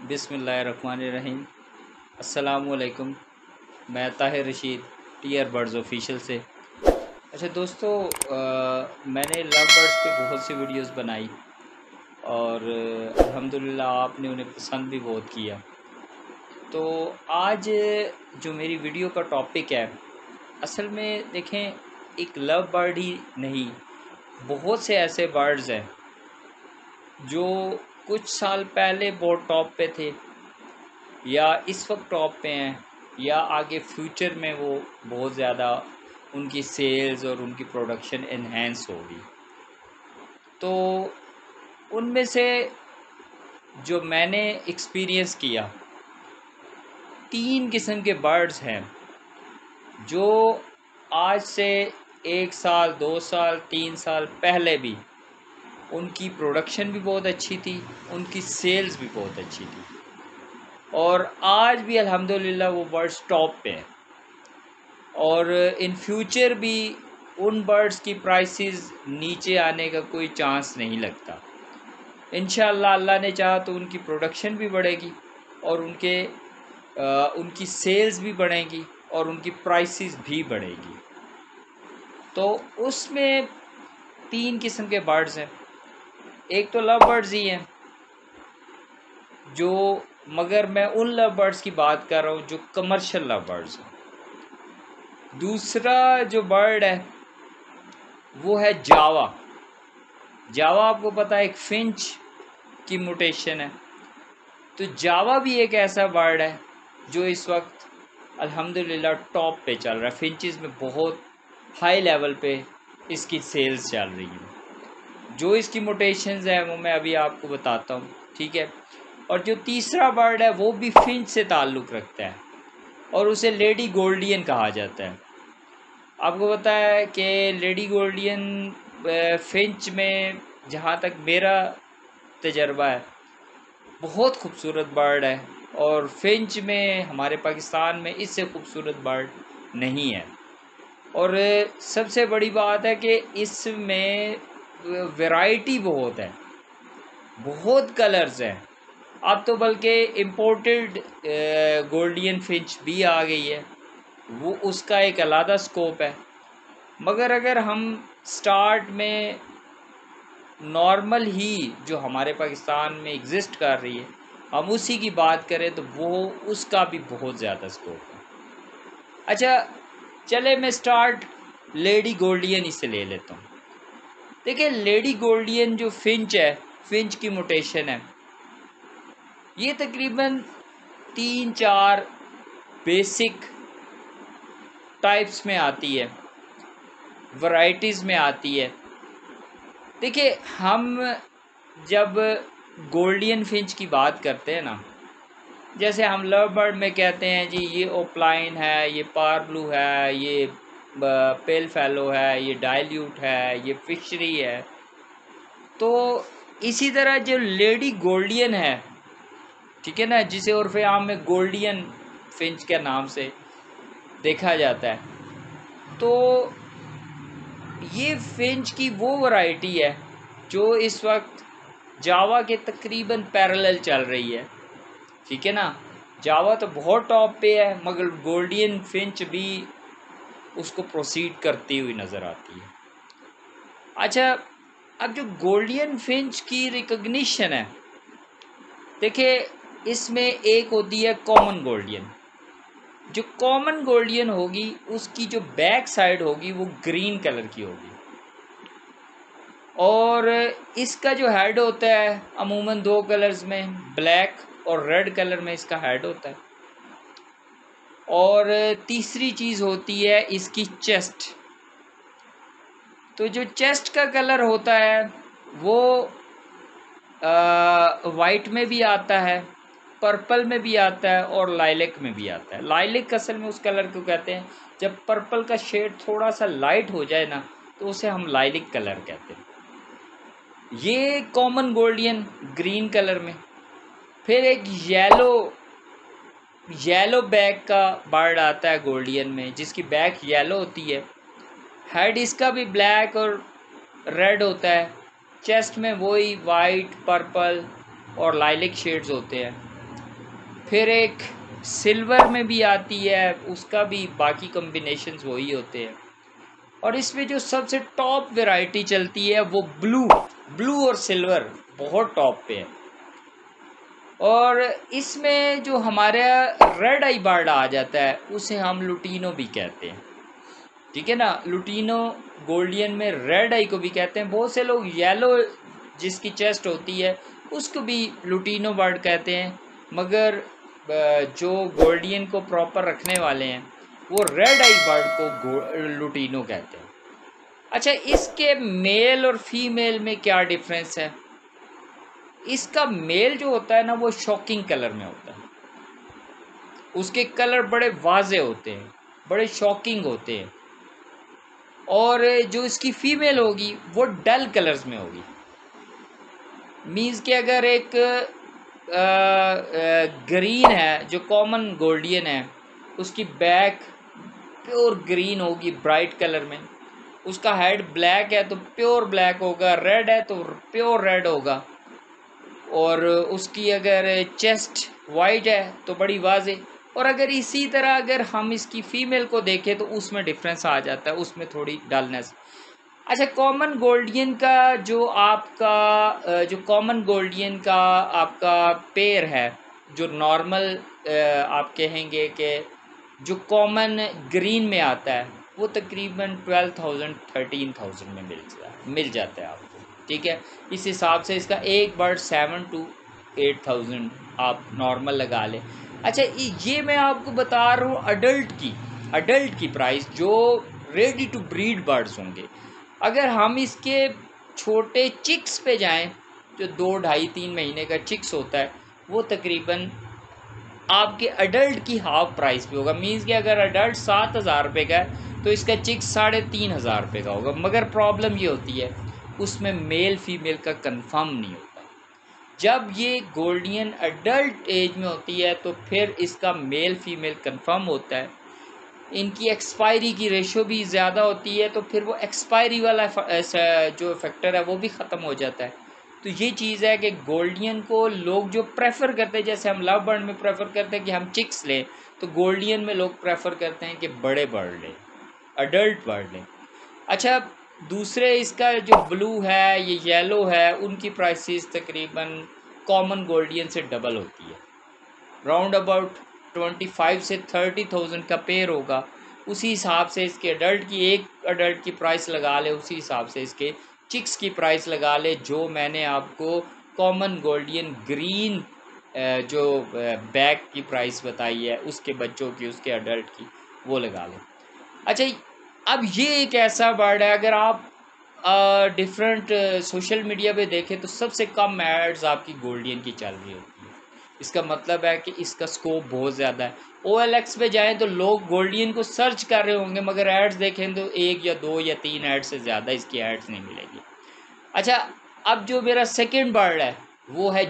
बिस्मिल्लाहिर्रहमानिर्रहीम। अस्सलामुअलैकुम। मैं Tahir Rashid tear birds official से। अच्छा दोस्तों, मैंने लव बर्ड्स पे बहुत सी वीडियोस बनाई और अल्हम्दुलिल्लाह आपने उन्हें पसंद भी बहुत किया। तो आज जो मेरी वीडियो का टॉपिक है, असल में देखें, एक लव बर्ड ही नहीं, बहुत से ऐसे बर्ड्स हैं जो कुछ साल पहले बहुत टॉप पे थे या इस वक्त टॉप पे हैं या आगे फ्यूचर में वो बहुत ज़्यादा उनकी सेल्स और उनकी प्रोडक्शन एनहेंस होगी। तो उनमें से जो मैंने एक्सपीरियंस किया, 3 किस्म के बर्ड्स हैं जो आज से 1 साल 2 साल 3 साल पहले भी उनकी प्रोडक्शन भी बहुत अच्छी थी, उनकी सेल्स भी बहुत अच्छी थी और आज भी अल्हम्दुलिल्लाह वो बर्ड्स टॉप पे हैं और इन फ्यूचर भी उन बर्ड्स की प्राइसेस नीचे आने का कोई चांस नहीं लगता। इंशाअल्लाह अल्लाह ने चाहा तो उनकी प्रोडक्शन भी बढ़ेगी और उनकी सेल्स भी बढ़ेंगी और उनकी प्राइसेस भी बढ़ेगी। तो उसमें 3 किस्म के बर्ड्स हैं। एक तो लव बर्ड्स ही हैं जो, मगर मैं उन लव बर्ड्स की बात कर रहा हूँ जो कमर्शियल लव बर्ड्स हैं। दूसरा जो बर्ड है वो है जावा। जावा आपको पता है एक फिंच की म्यूटेशन है। तो जावा भी एक ऐसा बर्ड है जो इस वक्त अल्हम्दुलिल्लाह टॉप पे चल रहा है। फिंचेस में बहुत हाई लेवल पे इसकी सेल्स चल रही हैं। जो इसकी म्यूटेशंस हैं वो मैं अभी आपको बताता हूँ, ठीक है। और जो तीसरा बर्ड है वो भी फिंच से ताल्लुक़ रखता है और उसे लेडी गोल्डियन कहा जाता है। आपको पता है कि लेडी गोल्डियन फिंच में, जहाँ तक मेरा तजर्बा है, बहुत खूबसूरत बर्ड है और फिंच में हमारे पाकिस्तान में इससे खूबसूरत बर्ड नहीं है। और सबसे बड़ी बात है कि इसमें वैरायटी बहुत है, बहुत कलर्स हैं। अब तो बल्कि इम्पोर्टेड गोल्डियन फिंच भी आ गई है, वो उसका एक अलग स्कोप है। मगर अगर हम स्टार्ट में नॉर्मल ही जो हमारे पाकिस्तान में एग्ज़िस्ट कर रही है, हम उसी की बात करें तो वो उसका भी बहुत ज़्यादा स्कोप है। अच्छा चले, मैं स्टार्ट लेडी गोल्डियन इसे ले लेता हूँ। देखिए, लेडी गोल्डियन जो फिंच है, फिंच की म्यूटेशन है, ये तकरीबन 3-4 बेसिक टाइप्स में आती है, वैराइटीज़ में आती है। देखिए, हम जब गोल्डियन फिंच की बात करते हैं ना, जैसे हम लव बर्ड में कहते हैं जी ये ओपलाइन है, ये पारब्लू है, ये पेल फेलो है, ये डाइल्यूट है, ये फिशरी है। तो इसी तरह जो लेडी गोल्डियन है, ठीक है ना, जिसे उर्फ़े आम में गोल्डियन फिंच के नाम से देखा जाता है, तो ये फिंच की वो वैरायटी है जो इस वक्त जावा के तकरीबन पैरेलल चल रही है, ठीक है ना। जावा तो बहुत टॉप पे है मगर गोल्डियन फिंच भी उसको प्रोसीड करती हुई नज़र आती है। अच्छा, अब जो गोल्डियन फिंच की रिकग्निशन है, देखिए इसमें एक होती है कॉमन गोल्डियन। जो कॉमन गोल्डियन होगी उसकी जो बैक साइड होगी वो ग्रीन कलर की होगी और इसका जो हेड होता है अमूमन 2 कलर्स में, ब्लैक और रेड कलर में इसका हेड होता है। और तीसरी चीज़ होती है इसकी चेस्ट। तो जो चेस्ट का कलर होता है वो वाइट में भी आता है, पर्पल में भी आता है और लाइलिक में भी आता है। लाइलिक असल में उस कलर को कहते हैं, जब पर्पल का शेड थोड़ा सा लाइट हो जाए ना तो उसे हम लाइलिक कलर कहते हैं। ये कॉमन गोल्डियन ग्रीन कलर में। फिर एक येलो बैक का बर्ड आता है गोल्डियन में, जिसकी बैक येलो होती है। हेड इसका भी ब्लैक और रेड होता है। चेस्ट में वही वाइट, पर्पल और लाइलिक शेड्स होते हैं। फिर एक सिल्वर में भी आती है, उसका भी बाकी कॉम्बिनेशंस वही होते हैं। और इसमें जो सबसे टॉप वैरायटी चलती है वो ब्लू और सिल्वर बहुत टॉप पे है। और इसमें जो हमारा रेड आई बर्ड आ जाता है उसे हम लुटीनो भी कहते हैं, ठीक है ना। लुटीनो गोल्डियन में रेड आई को भी कहते हैं। बहुत से लोग येलो जिसकी चेस्ट होती है उसको भी लुटीनो बर्ड कहते हैं, मगर जो गोल्डियन को प्रॉपर रखने वाले हैं वो रेड आई बर्ड को लुटीनो कहते हैं। अच्छा, इसके मेल और फीमेल में क्या डिफरेंस है? इसका मेल जो होता है ना वो शॉकिंग कलर में होता है, उसके कलर बड़े वाजे होते हैं, बड़े शॉकिंग होते हैं। और जो इसकी फीमेल होगी वो डल कलर्स में होगी। मीन्स कि अगर एक ग्रीन है जो कॉमन गोल्डियन है, उसकी बैक प्योर ग्रीन होगी ब्राइट कलर में, उसका हेड ब्लैक है तो प्योर ब्लैक होगा, रेड है तो प्योर रेड होगा, और उसकी अगर चेस्ट वाइट है तो बड़ी वाजे। और अगर इसी तरह अगर हम इसकी फीमेल को देखें तो उसमें डिफरेंस आ जाता है, उसमें थोड़ी डलनेस। अच्छा, कॉमन गोल्डियन का जो कॉमन गोल्डियन का आपका पेयर है, जो नॉर्मल आप कहेंगे कि जो कॉमन ग्रीन में आता है वो तकरीबन 12,000 13,000 में मिल जाता है आपको, ठीक है। इस हिसाब से इसका एक बर्ड 7 to 8,000 आप नॉर्मल लगा लें। अच्छा, ये मैं आपको बता रहा हूँ अडल्ट की प्राइस जो रेडी टू ब्रीड बर्ड्स होंगे। अगर हम इसके छोटे चिक्स पे जाएं, जो 2, 2.5, 3 महीने का चिक्स होता है, वो तकरीबन आपके अडल्ट की हाफ प्राइस पे होगा। मीन्स कि अगर अडल्ट 7,000 रुपये का है तो इसका चिक्स 3,500 रुपये का होगा। मगर प्रॉब्लम ये होती है उसमें मेल फीमेल का कंफर्म नहीं होता। जब ये गोल्डियन अडल्ट एज में होती है तो फिर इसका मेल फीमेल कंफर्म होता है। इनकी एक्सपायरी की रेशो भी ज़्यादा होती है, तो फिर वो एक्सपायरी वाला जो फैक्टर है वो भी ख़त्म हो जाता है। तो ये चीज़ है कि गोल्डियन को लोग जो प्रेफर करते हैं, जैसे हम लव बर्ड में प्रेफर करते हैं कि हम चिक्स लें, तो गोल्डियन में लोग प्रेफर करते हैं कि बड़े बर्ड लें, अडल्ट बर्ड लें। अच्छा, दूसरे इसका जो ब्लू है, ये येलो है, उनकी प्राइसेस तकरीबन कॉमन गोल्डियन से डबल होती है। राउंड अबाउट 25 से 30,000 का पेयर होगा। उसी हिसाब से इसके एक अडल्ट की प्राइस लगा ले, उसी हिसाब से इसके चिक्स की प्राइस लगा ले, जो मैंने आपको कॉमन गोल्डियन ग्रीन जो बैक की प्राइस बताई है उसके बच्चों की, उसके अडल्ट की, वो लगा लें। अच्छा, अब ये एक ऐसा बर्ड है, अगर आप डिफरेंट सोशल मीडिया पे देखें तो सबसे कम एड्स आपकी गोल्डियन की चल रही होती है। इसका मतलब है कि इसका स्कोप बहुत ज़्यादा है। OLX पे जाएं तो लोग गोल्डियन को सर्च कर रहे होंगे, मगर एड्स देखें तो 1 या 2 या 3 एड्स से ज़्यादा इसकी एड्स नहीं मिलेगी। अच्छा, अब जो मेरा सेकंड बर्ड है वो है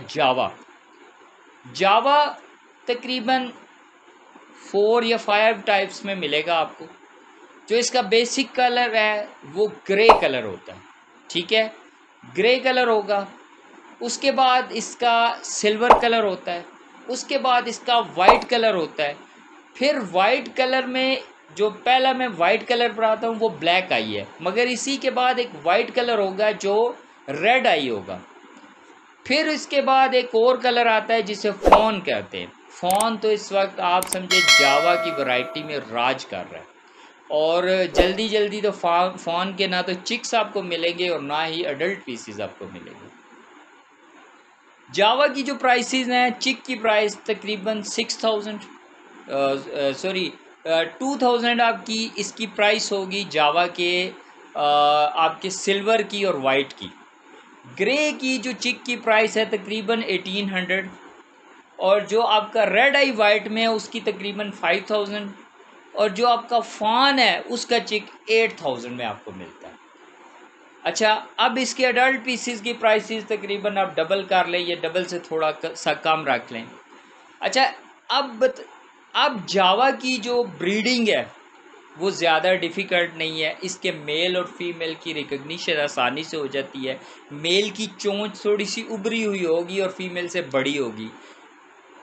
जावा तकरीबन 4 या 5 टाइप्स में मिलेगा आपको। जो इसका बेसिक कलर है वो ग्रे कलर होता है, ठीक है, ग्रे कलर होगा। उसके बाद इसका सिल्वर कलर होता है, उसके बाद इसका वाइट कलर होता है। फिर वाइट कलर में जो पहला मैं वाइट कलर पर आता हूँ वो ब्लैक आई है, मगर इसी के बाद एक वाइट कलर होगा जो रेड आई होगा। फिर इसके बाद एक और कलर आता है जिसे फॉन कहते हैं। फॉन तो इस वक्त आप समझे जावा की वैरायटी में राज कर रहा है, और जल्दी जल्दी तो फॉन के ना तो चिक्स आपको मिलेंगे और ना ही अडल्ट पीसीज आपको मिलेंगे। जावा की जो प्राइसेस हैं, चिक की प्राइस तकरीबन 6,000 सॉरी 2,000 आपकी इसकी प्राइस होगी जावा के, आपके सिल्वर की और वाइट की। ग्रे की जो चिक की प्राइस है तकरीबन 1,800, और जो आपका रेड आई वाइट में है उसकी तकरीबन 5,000, और जो आपका फान है उसका चिक 8,000 में आपको मिलता है। अच्छा, अब इसके अडल्ट पीसीज की प्राइसेस तकरीबन आप डबल कर लें या डबल से थोड़ा सा कम रख लें। अच्छा, अब जावा की जो ब्रीडिंग है वो ज़्यादा डिफ़िकल्ट नहीं है। इसके मेल और फीमेल की रिकग्निशन आसानी से हो जाती है। मेल की चोंच थोड़ी सी उभरी हुई होगी और फीमेल से बड़ी होगी।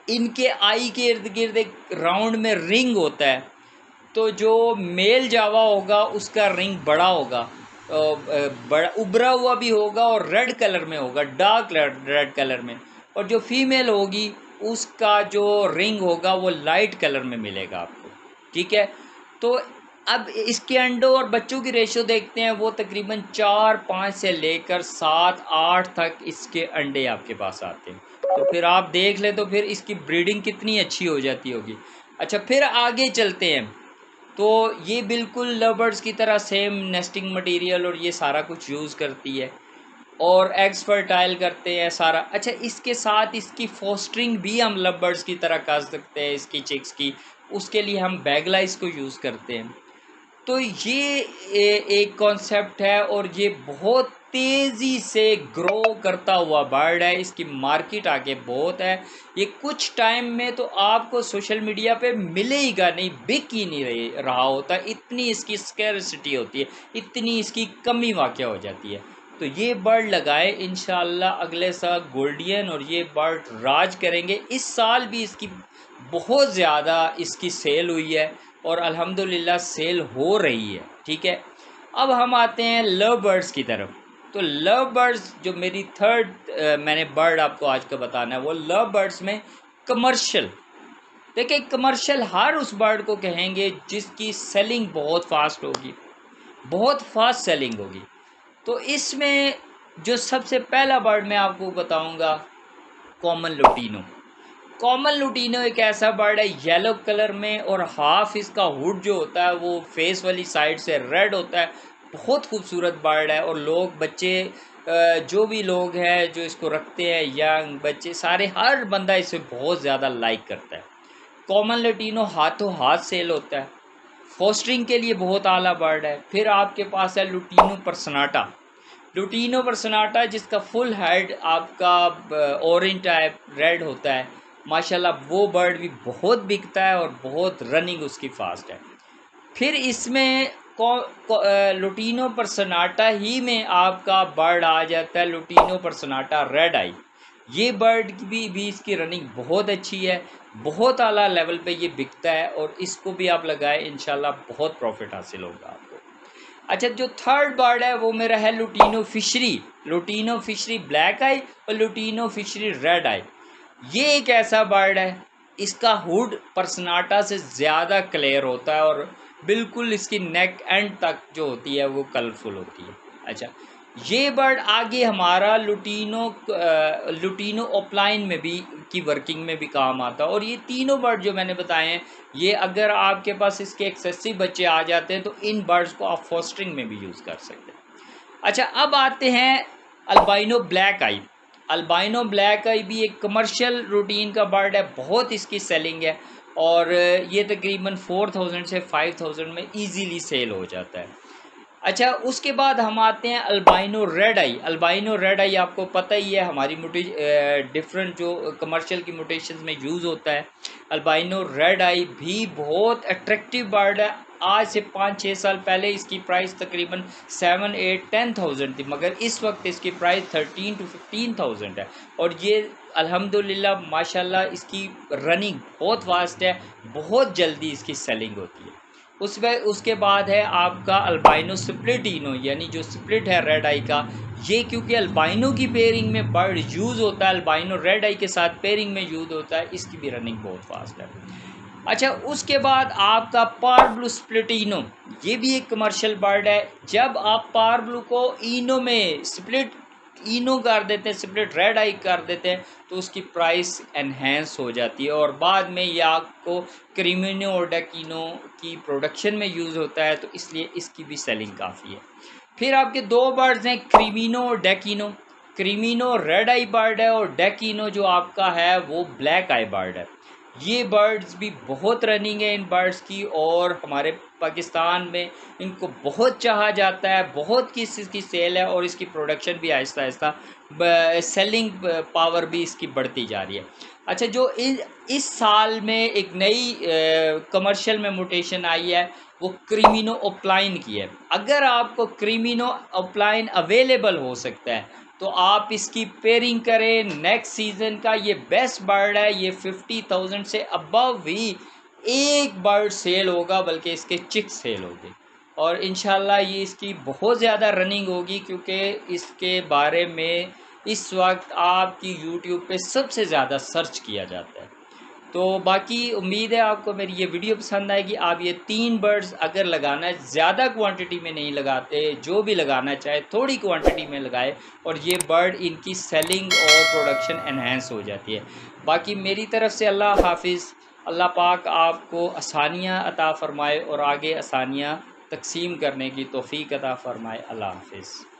इनके आई के इर्द गिर्द एक राउंड में रिंग होता है, तो जो मेल जावा होगा उसका रिंग बड़ा होगा, बड़ा उभरा हुआ भी होगा और रेड कलर में होगा, डार्क रेड कलर में। और जो फीमेल होगी उसका जो रिंग होगा वो लाइट कलर में मिलेगा आपको, ठीक है। तो अब इसके अंडों और बच्चों की रेशो देखते हैं, वो तकरीबन 4-5 से लेकर 7-8 तक इसके अंडे आपके पास आते हैं। तो फिर आप देख ले तो फिर इसकी ब्रीडिंग कितनी अच्छी हो जाती होगी। अच्छा, फिर आगे चलते हैं। तो ये बिल्कुल लव बर्ड्स की तरह सेम नेस्टिंग मटेरियल और ये सारा कुछ यूज़ करती है और एग्स फर्टाइल करते हैं सारा। अच्छा, इसके साथ इसकी फोस्टरिंग भी हम लव बर्ड्स की तरह कर सकते हैं इसकी चिक्स की, उसके लिए हम बैगलाइस को यूज़ करते हैं। तो ये एक कॉन्सेप्ट है और ये बहुत तेज़ी से ग्रो करता हुआ बर्ड है, इसकी मार्केट आगे बहुत है। ये कुछ टाइम में तो आपको सोशल मीडिया पे मिलेगा नहीं, बिक ही नहीं रहा होता, इतनी इसकी स्कैरसिटी होती है, इतनी इसकी कमी वाक़या हो जाती है। तो ये बर्ड लगाए, इंशाल्लाह अगले साल गोल्डियन और ये बर्ड राज करेंगे। इस साल भी इसकी बहुत ज़्यादा इसकी सेल हुई है और अल्हम्दुलिल्लाह सेल हो रही है, ठीक है। अब हम आते हैं लव बर्ड्स की तरफ। तो लव बर्ड्स जो मेरी थर्ड मैंने बर्ड आपको आज का बताना है, वो लव बर्ड्स में कमर्शियल। देखिए, कमर्शियल हर उस बर्ड को कहेंगे जिसकी सेलिंग बहुत फास्ट होगी, बहुत फास्ट सेलिंग होगी। तो इसमें जो सबसे पहला बर्ड मैं आपको बताऊंगा, कॉमन लुटीनो। कॉमन लुटीनो एक ऐसा बर्ड है येलो कलर में और हाफ इसका हुड जो होता है वो फेस वाली साइड से रेड होता है। बहुत खूबसूरत बर्ड है और लोग बच्चे जो भी लोग हैं जो इसको रखते हैं, यंग बच्चे सारे, हर बंदा इसे बहुत ज़्यादा लाइक करता है। कॉमन लुटीनो हाथों हाथ सेल होता है, फोस्टरिंग के लिए बहुत आला बर्ड है। फिर आपके पास है लुटीनो पर्सनाटा। लुटीनो पर्सनाटा जिसका फुल हेड आपका ऑरेंज टाइप रेड होता है, माशाल्लाह वो बर्ड भी बहुत बिकता है और बहुत रनिंग उसकी फास्ट है। फिर इसमें लुटीनो पर्सनाटा ही में आपका बर्ड आ जाता है लुटीनो पर्सनाटा रेड आई। ये बर्ड भी इसकी रनिंग बहुत अच्छी है, बहुत आला लेवल पे ये बिकता है और इसको भी आप लगाए, इंशाल्लाह बहुत प्रॉफिट हासिल होगा आपको। अच्छा, जो थर्ड बर्ड है वो मेरा है lutino fischeri. Lutino fischeri black eye और लुटीनो फिशरी रेड आई। ये एक ऐसा बर्ड है, इसका हुड पर्सनाटा से ज़्यादा क्लियर होता है और बिल्कुल इसकी नेक एंड तक जो होती है वो कलरफुल होती है। अच्छा, ये बर्ड आगे हमारा लुटीनो ओपलाइन में भी की वर्किंग में भी काम आता है। और ये तीनों बर्ड जो मैंने बताए हैं, ये अगर आपके पास इसके एक्सेसिव बच्चे आ जाते हैं तो इन बर्ड्स को आप फोस्टरिंग में भी यूज़ कर सकते हैं। अच्छा, अब आते हैं अल्बाइनो ब्लैक आई। अल्बाइनो ब्लैक आई भी एक कमर्शियल रूटीन का बर्ड है, बहुत इसकी सेलिंग है और ये तकरीबन 4000 से 5000 में इजीली सेल हो जाता है। अच्छा, उसके बाद हम आते हैं अल्बाइनो रेड आई। अल्बाइनो रेड आई आपको पता ही है हमारी डिफरेंट जो कमर्शियल की म्यूटेशंस में यूज़ होता है। अल्बाइनो रेड आई भी बहुत अट्रैक्टिव बर्ड है। आज से 5-6 साल पहले इसकी प्राइस तकरीबन 7-8-10,000 थी, मगर इस वक्त इसकी प्राइस 13-15,000 है और ये अल्हम्दुलिल्लाह माशाल्लाह इसकी रनिंग बहुत फास्ट है, बहुत जल्दी इसकी सेलिंग होती है। उसके बाद है आपका अल्बाइनो स्प्लिटिनो, यानी जो स्प्लिट है रेड आई का। ये क्योंकि अल्बाइनो की पेयरिंग में बर्ड यूज़ होता है, अल्बाइनो रेड आई के साथ पेयरिंग में यूज़ होता है, इसकी भी रनिंग बहुत फास्ट है। अच्छा, उसके बाद आपका पार ब्लू स्प्लिटिनो, ये भी एक कमर्शियल बर्ड है। जब आप पार ब्लू को इनो में स्प्लिट इनो कर देते हैं, स्प्लिट रेड आई कर देते हैं, तो उसकी प्राइस एनहेंस हो जाती है और बाद में ये आपको क्रीमिनो और डेकिनो की प्रोडक्शन में यूज़ होता है, तो इसलिए इसकी भी सेलिंग काफ़ी है। फिर आपके दो बर्ड्स हैं, क्रीमिनो और डेकिनो। क्रीमिनो रेड आई बर्ड है और डेकिनो जो आपका है वो ब्लैक आई बर्ड है। ये बर्ड्स भी बहुत रनिंग है इन बर्ड्स की और हमारे पाकिस्तान में इनको बहुत चाहा जाता है, बहुत की सेल है और इसकी प्रोडक्शन भी आहिस्ता आहिस्ता सेलिंग पावर भी इसकी बढ़ती जा रही है। अच्छा, जो इस साल में एक नई कमर्शियल में म्यूटेशन आई है वो क्रीमिनो ओपलाइन की है। अगर आपको क्रीमिनो ओपलाइन अवेलेबल हो सकता है तो आप इसकी पेयरिंग करें। नेक्स्ट सीज़न का ये बेस्ट बर्ड है, ये 50,000 से अबव भी एक बर्ड सेल होगा, बल्कि इसके चिक सेल होंगे। और इंशाल्लाह ये इसकी बहुत ज़्यादा रनिंग होगी, क्योंकि इसके बारे में इस वक्त आपकी यूट्यूब पे सबसे ज़्यादा सर्च किया जाता है। तो बाकी उम्मीद है आपको मेरी ये वीडियो पसंद आएगी। आप ये 3 बर्ड्स अगर लगाना है, ज़्यादा क्वांटिटी में नहीं लगाते, जो भी लगाना चाहे थोड़ी क्वांटिटी में लगाए, और ये बर्ड इनकी सेलिंग और प्रोडक्शन एनहेंस हो जाती है। बाकी मेरी तरफ से अल्लाह हाफिज़। अल्लाह पाक आपको आसानियाँ अता फ़रमाए और आगे आसानियाँ तकसीम करने की तौफ़ीक अता फ़रमाए। अल्लाह हाफिज़।